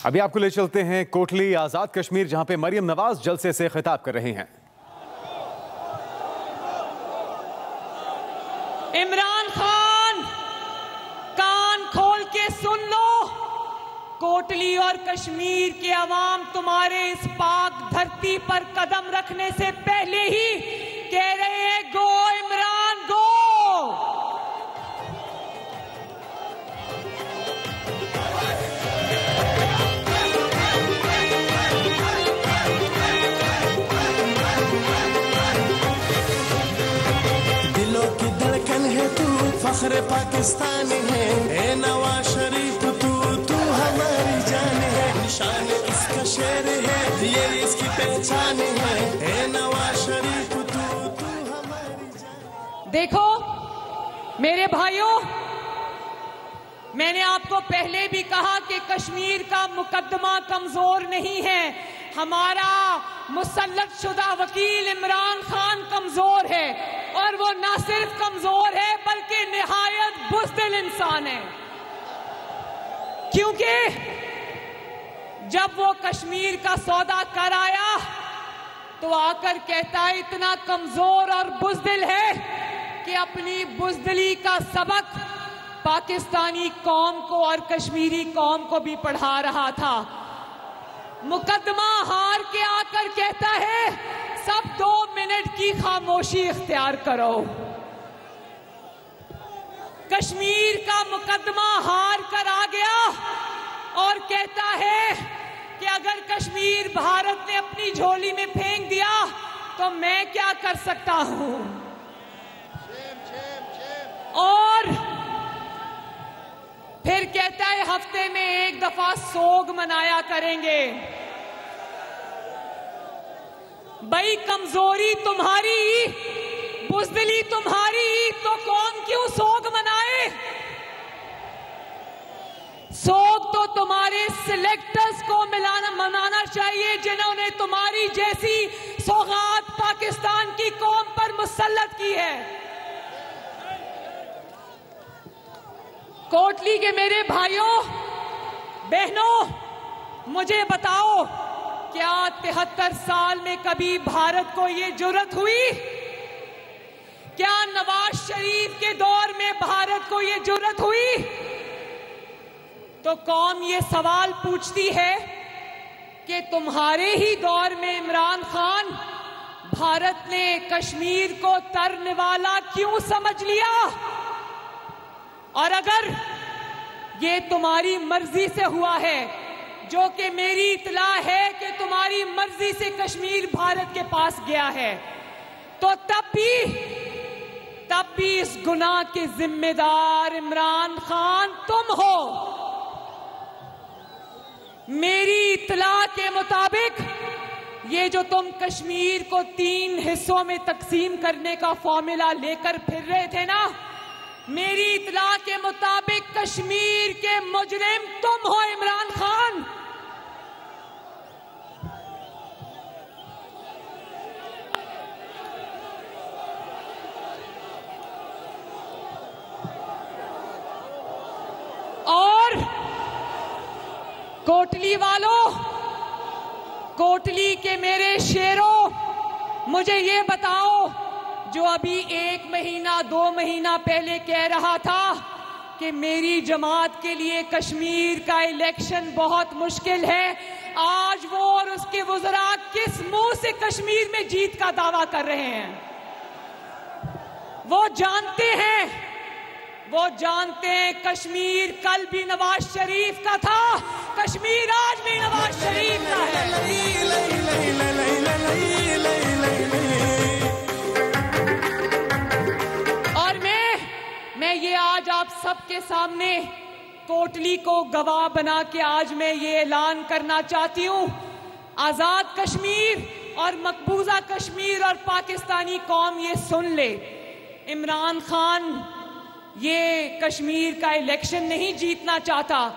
अभी आपको ले चलते हैं कोटली आजाद कश्मीर, जहां पे मरियम नवाज जलसे से खिताब कर रही हैं। इमरान खान, कान खोल के सुन लो, कोटली और कश्मीर के अवाम तुम्हारे इस पाक धरती पर कदम रखने से पहले ही कह रहे हैं गो इमरान गो। दिलों की धड़कन है तू, फख्र पाकिस्तान है, ए नवाज शरीफ तू हमारी जान है, निशान इसका शेर है, ये इसकी पहचान है, ए नवाज शरीफ तू हमारी जान। देखो मेरे भाइयों, मैंने आपको पहले भी कहा कि कश्मीर का मुकदमा कमजोर नहीं है, हमारा मुसल्लत शुदा वकील इमरान खान कमजोर है, और वो ना सिर्फ कमजोर है बल्कि निहायत बुज़दिल इंसान है। क्योंकि जब वो कश्मीर का सौदा कर आया तो आकर कहता है इतना कमजोर और बुज़दिल है कि अपनी बुज़दिली का सबक पाकिस्तानी कौम को और कश्मीरी कौम को भी पढ़ा रहा था। मुकदमा हार के आकर कहता है सब 2 मिनट की खामोशी इख्तियार करो। कश्मीर का मुकदमा हार कर आ गया और कहता है कि अगर कश्मीर भारत ने अपनी झोली में फेंक दिया तो मैं क्या कर सकता हूं। और फिर कहता है हफ्ते में 1 दफा सोग मनाया करेंगे। भाई कमजोरी तुम्हारी, बुज़दिली तुम्हारी, तो कौन क्यों सोग मनाए। सोग तो तुम्हारे सिलेक्टर्स को मनाना चाहिए जिन्होंने तुम्हारी जैसी सौगात पाकिस्तान की कौम पर मुसल्लत की है। कोटली के मेरे भाइयों बहनों, मुझे बताओ क्या 73 साल में कभी भारत को ये जुर्रत हुई? क्या नवाज शरीफ के दौर में भारत को ये जुर्रत हुई? तो कौम ये सवाल पूछती है कि तुम्हारे ही दौर में इमरान खान, भारत ने कश्मीर को तरनवाला क्यों समझ लिया? और अगर ये तुम्हारी मर्जी से हुआ है, जो कि मेरी इत्तला है कि तुम्हारी मर्जी से कश्मीर भारत के पास गया है, तो तब भी इस गुनाह के जिम्मेदार इमरान खान तुम हो। मेरी इत्तला के मुताबिक ये जो तुम कश्मीर को 3 हिस्सों में तकसीम करने का फॉर्मूला लेकर फिर रहे थे ना, मेरी इत्तला के मुताबिक कश्मीर के मुजरिम तुम हो इमरान खान। और कोटली वालों, कोटली के मेरे शेरों, मुझे ये बताओ, जो अभी 1 महीना 2 महीना पहले कह रहा था कि मेरी जमात के लिए कश्मीर का इलेक्शन बहुत मुश्किल है, आज वो और उसके वज़रा किस मुंह से कश्मीर में जीत का दावा कर रहे हैं? वो जानते हैं कश्मीर कल भी नवाज शरीफ का था, कश्मीर आज भी नवाज शरीफ का है। मैं ये आज आप सबके सामने कोटली को गवाह बना के आज मैं ये ऐलान करना चाहती हूँ, आजाद कश्मीर और मकबूजा कश्मीर और पाकिस्तानी कौम ये सुन ले, इमरान खान ये कश्मीर का इलेक्शन नहीं जीतना चाहता,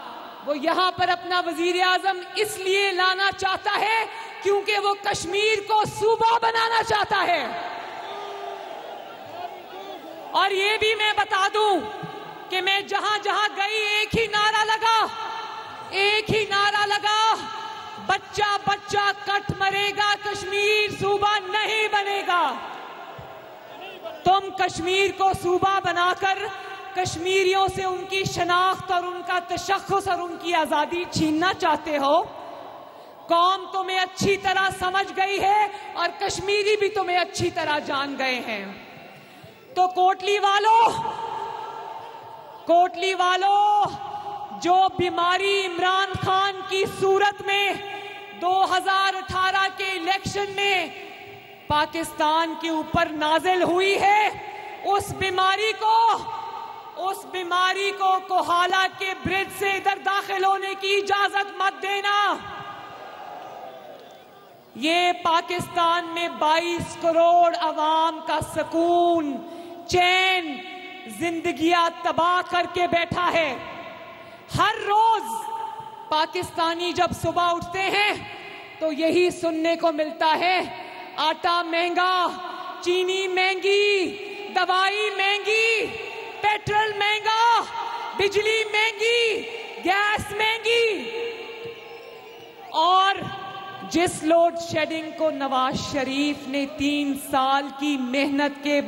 वो यहाँ पर अपना वजीर आजम इसलिए लाना चाहता है क्योंकि वो कश्मीर को सूबा बनाना चाहता है। और ये भी मैं बता दूं कि मैं जहां जहां गई एक ही नारा लगा बच्चा बच्चा कट मरेगा, कश्मीर सूबा नहीं बनेगा। तुम कश्मीर को सूबा बनाकर कश्मीरियों से उनकी शनाख्त और उनका तशख्खुस और उनकी आजादी छीनना चाहते हो। कौम तुम्हें अच्छी तरह समझ गई है और कश्मीरी भी तुम्हें अच्छी तरह जान गए हैं। तो कोटली वालों, जो बीमारी इमरान खान की सूरत में 2018 के इलेक्शन में पाकिस्तान के ऊपर नाजिल हुई है, उस बीमारी को कोहाला के ब्रिज से इधर दाखिल होने की इजाजत मत देना। ये पाकिस्तान में 22 करोड़ अवाम का सुकून, चैन, जिंदगियां तबाह करके बैठा है। हर रोज पाकिस्तानी जब सुबह उठते हैं तो यही सुनने को मिलता है, आटा महंगा, चीनी महंगी, दवाई महंगी, पेट्रोल महंगा, बिजली महंगी, गैस महंगी। और जिस लोड शेडिंग को नवाज शरीफ ने 3 साल की मेहनत के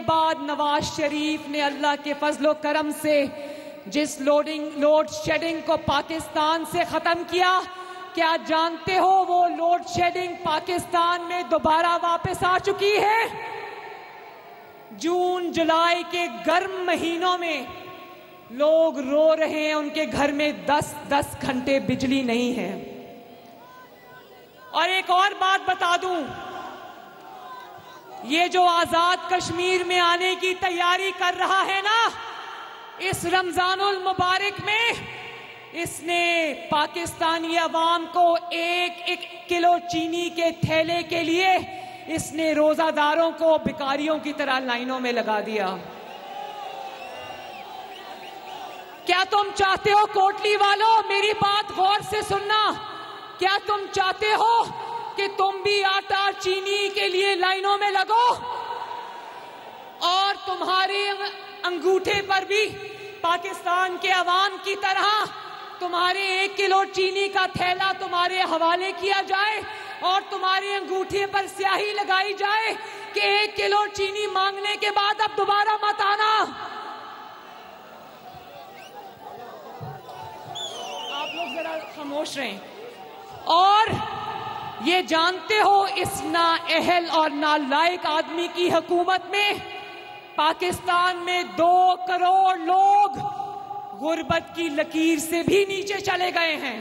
बाद नवाज शरीफ ने अल्लाह के फजलो करम से जिस लोड शेडिंग को पाकिस्तान से खत्म किया, क्या जानते हो वो लोड शेडिंग पाकिस्तान में दोबारा वापस आ चुकी है। जून जुलाई के गर्म महीनों में लोग रो रहे हैं, उनके घर में 10-10 घंटे बिजली नहीं है। और एक और बात बता दूं, ये जो आजाद कश्मीर में आने की तैयारी कर रहा है ना, इस रमजानुल मुबारक में इसने पाकिस्तानी अवाम को 1 किलो चीनी के थैले के लिए इसने रोजादारों को भिखारियों की तरह लाइनों में लगा दिया। क्या तुम चाहते हो, कोटली वालों, मेरी बात गौर से सुनना, क्या तुम चाहते हो कि तुम भी आटा चीनी के लिए लाइनों में लगो और तुम्हारे अंगूठे पर भी पाकिस्तान के अवाम की तरह तुम्हारे 1 किलो चीनी का थैला तुम्हारे हवाले किया जाए और तुम्हारे अंगूठे पर स्याही लगाई जाए कि 1 किलो चीनी मांगने के बाद अब दोबारा मत आना। आप लोग जरा खामोश रहें। और ये जानते हो, इस नाअहल और नालायक आदमी की हुकूमत में पाकिस्तान में 2 करोड़ लोग गुर्बत की लकीर से भी नीचे चले गए हैं।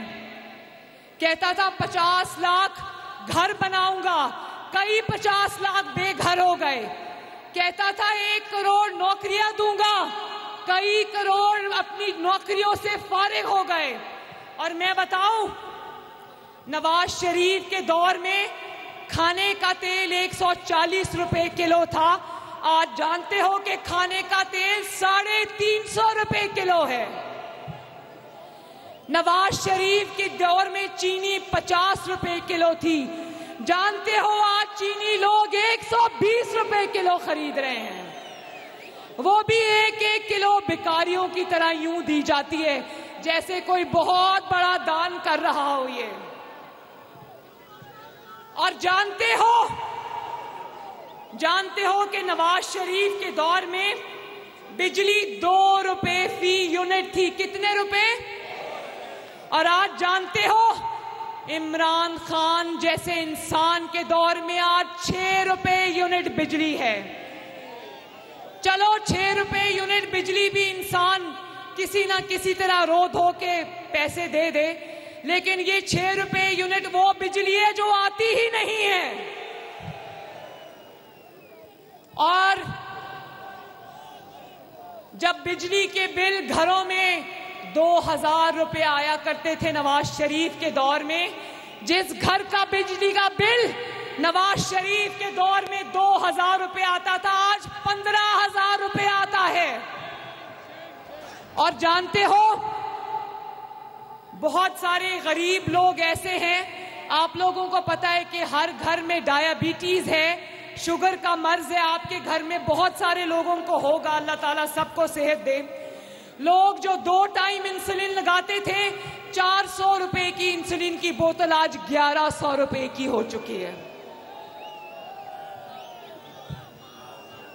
कहता था 50 लाख घर बनाऊंगा, कई 50 लाख बेघर हो गए। कहता था 1 करोड़ नौकरियां दूंगा, कई करोड़ अपनी नौकरियों से फारिग हो गए। और मैं बताऊं, नवाज शरीफ के दौर में खाने का तेल 140 रुपए किलो था, आज जानते हो कि खाने का तेल 350 रुपए किलो है। नवाज शरीफ के दौर में चीनी 50 रुपए किलो थी, जानते हो आज चीनी लोग 120 रुपए किलो खरीद रहे हैं। वो भी 1-1 किलो भिखारियों की तरह यूं दी जाती है जैसे कोई बहुत बड़ा दान कर रहा हो ये। और जानते हो कि नवाज शरीफ के दौर में बिजली 2 रुपए फी यूनिट थी। कितने रुपए? और आज जानते हो इमरान खान जैसे इंसान के दौर में आज 6 रुपए यूनिट बिजली है। चलो 6 रुपए यूनिट बिजली भी इंसान किसी ना किसी तरह रो धो के पैसे दे दे, लेकिन ये 6 रुपए यूनिट वो बिजली है जो आती ही नहीं है। और जब बिजली के बिल घरों में 2000 रुपए आया करते थे नवाज शरीफ के दौर में, जिस घर का बिजली का बिल नवाज शरीफ के दौर में 2000 रुपए आता था, आज 15,000 रुपए आता है। और जानते हो बहुत सारे गरीब लोग ऐसे हैं, आप लोगों को पता है कि हर घर में डायबिटीज है, शुगर का मर्ज है, आपके घर में बहुत सारे लोगों को होगा, अल्लाह ताला सबको सेहत दे। लोग जो 2 टाइम इंसुलिन लगाते थे, 400 रुपए की इंसुलिन की बोतल आज 1100 रुपए की हो चुकी है।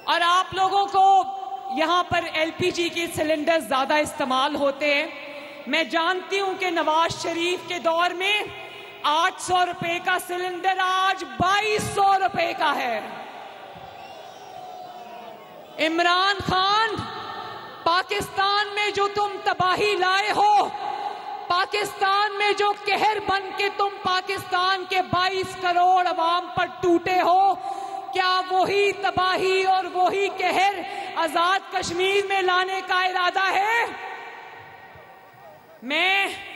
और आप लोगों को यहां पर एलपीजी के सिलेंडर ज्यादा इस्तेमाल होते हैं। मैं जानती हूं कि नवाज शरीफ के दौर में 800 रुपए का सिलेंडर आज 2200 रुपए का है। इमरान खान, पाकिस्तान में जो तुम तबाही लाए हो, पाकिस्तान में जो कहर बन के तुम पाकिस्तान के 22 करोड़ अवाम पर टूटे हो, क्या वही तबाही और वही कहर आजाद कश्मीर में लाने का इरादा है? मैं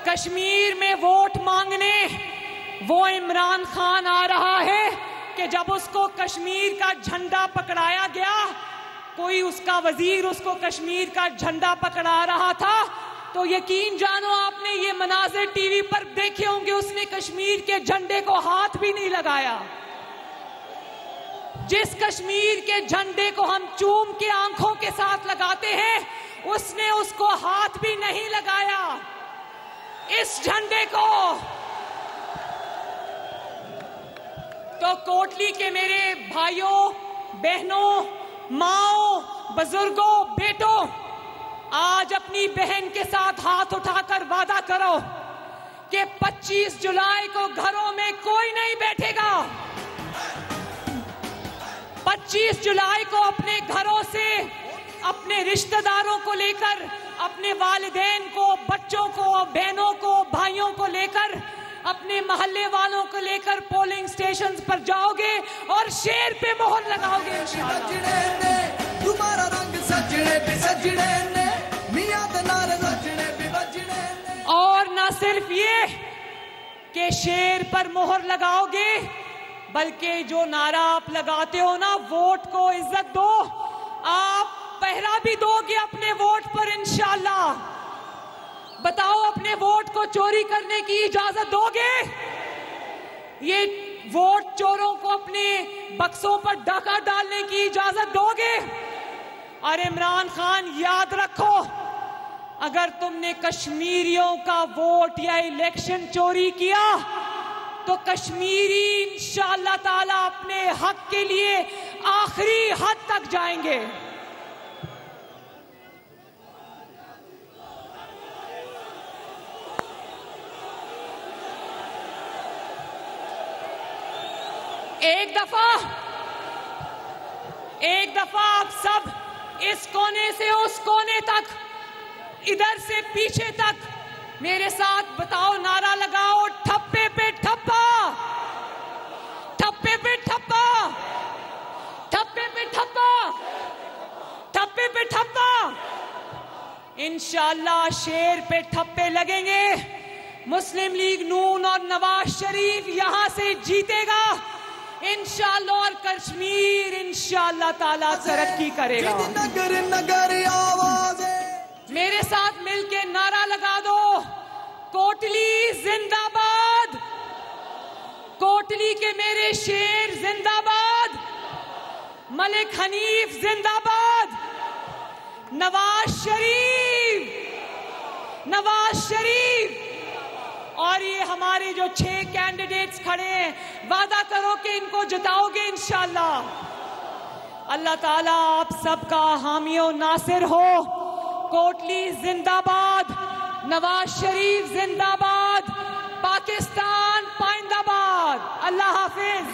कश्मीर में वोट मांगने वो इमरान खान आ रहा है कि जब उसको कश्मीर का झंडा पकड़ाया गया, कोई उसका वजीर उसको कश्मीर का झंडा पकड़ा रहा था, तो यकीन जानो आपने ये मनाजिर टीवी पर देखे होंगे, उसने कश्मीर के झंडे को हाथ भी नहीं लगाया। जिस कश्मीर के झंडे को हम चूम के आंखों के साथ लगाते हैं, उसने उसको हाथ भी नहीं लगाया। इस झंडे को तो कोटली के मेरे भाइयों, बहनों, माओ, बुजुर्गों, बेटों, आज अपनी बहन के साथ हाथ उठाकर वादा करो कि 25 जुलाई को घरों में कोई नहीं बैठेगा। 25 जुलाई को अपने घरों से अपने रिश्तेदारों को लेकर, अपने वालिदैन को, बच्चों को, बहनों को, भाइयों को लेकर, अपने मोहल्ले वालों को लेकर पोलिंग स्टेशन पर जाओगे और शेर पे मोहर लगाओगे और न सिर्फ ये कि शेर पर मोहर लगाओगे, बल्कि जो नारा आप लगाते हो ना, वोट को इज्जत दो, आप पहरा भी दोगे अपने वोट पर इंशाअल्लाह। बताओ, अपने वोट को चोरी करने की इजाजत दोगे? ये वोट चोरों को अपने बक्सों पर डाका डालने की इजाजत दोगे? और इमरान खान, याद रखो, अगर तुमने कश्मीरियों का वोट या इलेक्शन चोरी किया तो कश्मीरी इंशाअल्लाह ताला अपने हक के लिए आखिरी हद तक जाएंगे। एक दफा आप सब इस कोने से उस कोने तक, इधर से पीछे तक मेरे साथ बताओ, नारा लगाओ, ठप्पे पे ठप्पा, ठप्पे पे ठप्पा, ठप्पे पे ठप्पा, ठप्पे पे ठप्पा। इंशाअल्लाह शेर पे ठप्पे लगेंगे। मुस्लिम लीग नून और नवाज शरीफ यहां से जीतेगा इंशाअल्लाह, और कश्मीर इंशाअल्लाह ताला तरक्की करेगा। मेरे साथ मिलके नारा लगा दो, कोटली जिंदाबाद, कोटली के मेरे शेर जिंदाबाद, मलिक हनीफ जिंदाबाद, नवाज शरीफ, नवाज शरीफ। और ये हमारे जो 6 कैंडिडेट्स खड़े हैं, वादा करो कि इनको जिताओगे इंशाअल्लाह। अल्लाह ताला आप सबका हामी और नासिर हो। कोटली जिंदाबाद, नवाज शरीफ जिंदाबाद, पाकिस्तान पाइंदाबाद। अल्लाह हाफिज।